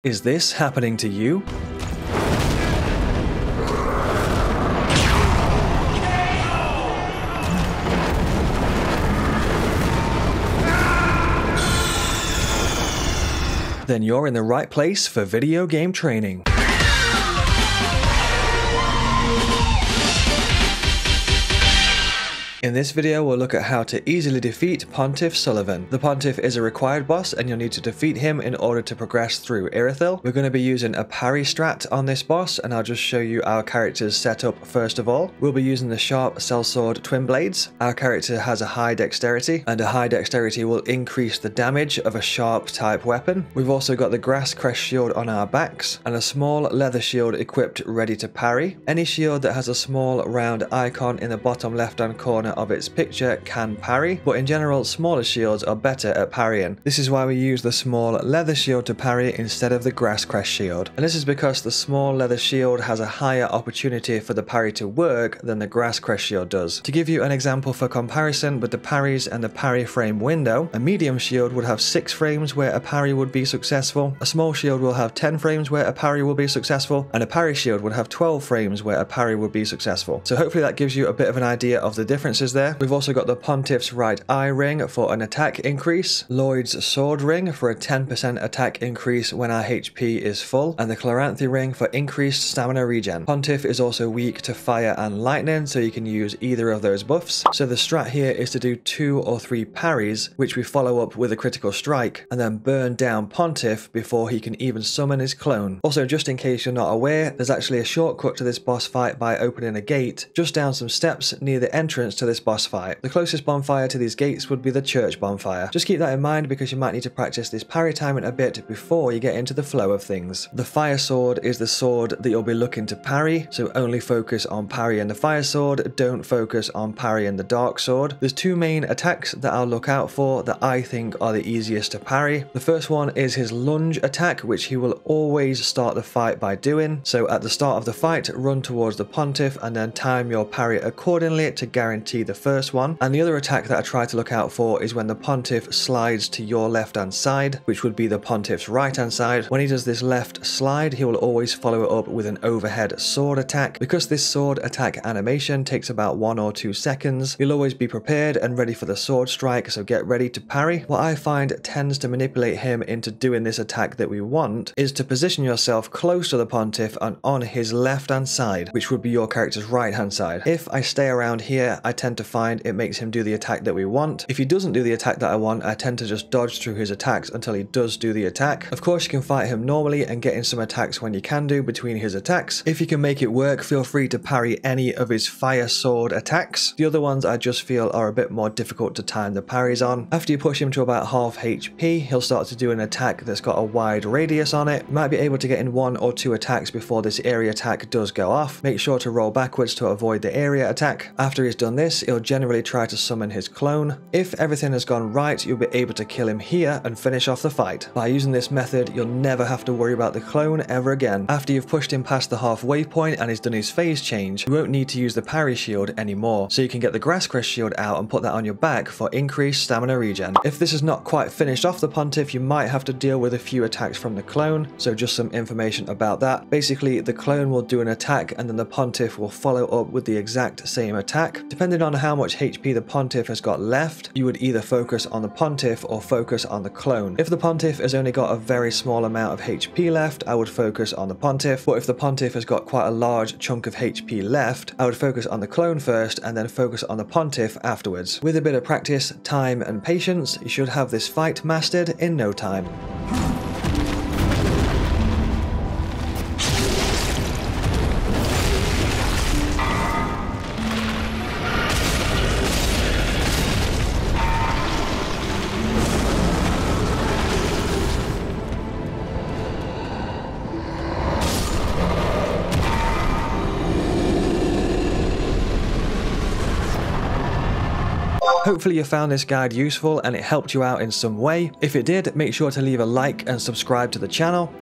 Is this happening to you? Then you're in the right place for video game training. In this video, we'll look at how to easily defeat Pontiff Sulyvahn. The Pontiff is a required boss and you'll need to defeat him in order to progress through Irithyll. We're going to be using a parry strat on this boss, and I'll just show you our character's setup first of all. We'll be using the sharp sellsword twin blades. Our character has a high dexterity, and a high dexterity will increase the damage of a sharp type weapon. We've also got the grass crest shield on our backs, and a small leather shield equipped ready to parry. Any shield that has a small round icon in the bottom left hand corner of its picture can parry, but in general smaller shields are better at parrying. This is why we use the small leather shield to parry instead of the grass crest shield, and this is because the small leather shield has a higher opportunity for the parry to work than the grass crest shield does. To give you an example for comparison with the parries and the parry frame window, a medium shield would have 6 frames where a parry would be successful, a small shield will have 10 frames where a parry will be successful, and a parry shield would have 12 frames where a parry would be successful. So hopefully that gives you a bit of an idea of the differences there. We've also got the Pontiff's right eye ring for an attack increase, Lloyd's sword ring for a 10% attack increase when our HP is full, and the Chloranthy ring for increased stamina regen. Pontiff is also weak to fire and lightning, so you can use either of those buffs. So the strat here is to do 2 or 3 parries, which we follow up with a critical strike, and then burn down Pontiff before he can even summon his clone. Also, just in case you're not aware, there's actually a shortcut to this boss fight by opening a gate just down some steps near the entrance to this boss fight. The closest bonfire to these gates would be the church bonfire. Just keep that in mind because you might need to practice this parry timing a bit before you get into the flow of things. The fire sword is the sword that you'll be looking to parry, so only focus on parrying the fire sword, don't focus on parrying the dark sword. There's 2 main attacks that I'll look out for that I think are the easiest to parry. The first one is his lunge attack, which he will always start the fight by doing. So at the start of the fight, run towards the Pontiff and then time your parry accordingly to guarantee the first one. And the other attack that I try to look out for is when the Pontiff slides to your left hand side, which would be the Pontiff's right hand side. When he does this left slide, he will always follow it up with an overhead sword attack. Because this sword attack animation takes about 1 or 2 seconds, you'll always be prepared and ready for the sword strike, so get ready to parry. What I find tends to manipulate him into doing this attack that we want is to position yourself close to the Pontiff and on his left hand side, which would be your character's right hand side. If I stay around here, I tend to find it makes him do the attack that we want. If he doesn't do the attack that I want, I tend to just dodge through his attacks until he does do the attack. Of course, you can fight him normally and get in some attacks when you can do between his attacks. If you can make it work, feel free to parry any of his fire sword attacks. The other ones I just feel are a bit more difficult to time the parries on. After you push him to about half HP, he'll start to do an attack that's got a wide radius on it. You might be able to get in 1 or 2 attacks before this area attack does go off. Make sure to roll backwards to avoid the area attack. After he's done this, he'll generally try to summon his clone. If everything has gone right, you'll be able to kill him here and finish off the fight. By using this method, you'll never have to worry about the clone ever again. After you've pushed him past the halfway point and he's done his phase change, you won't need to use the parry shield anymore, so you can get the grass crest shield out and put that on your back for increased stamina regen. If this is not quite finished off the Pontiff, you might have to deal with a few attacks from the clone, so just some information about that. Basically, the clone will do an attack and then the Pontiff will follow up with the exact same attack. Depending on how much HP the Pontiff has got left, you would either focus on the Pontiff or focus on the clone. If the Pontiff has only got a very small amount of HP left, I would focus on the Pontiff, but if the Pontiff has got quite a large chunk of HP left, I would focus on the clone first and then focus on the Pontiff afterwards. With a bit of practice, time and patience, you should have this fight mastered in no time. Hopefully you found this guide useful and it helped you out in some way. If it did, make sure to leave a like and subscribe to the channel.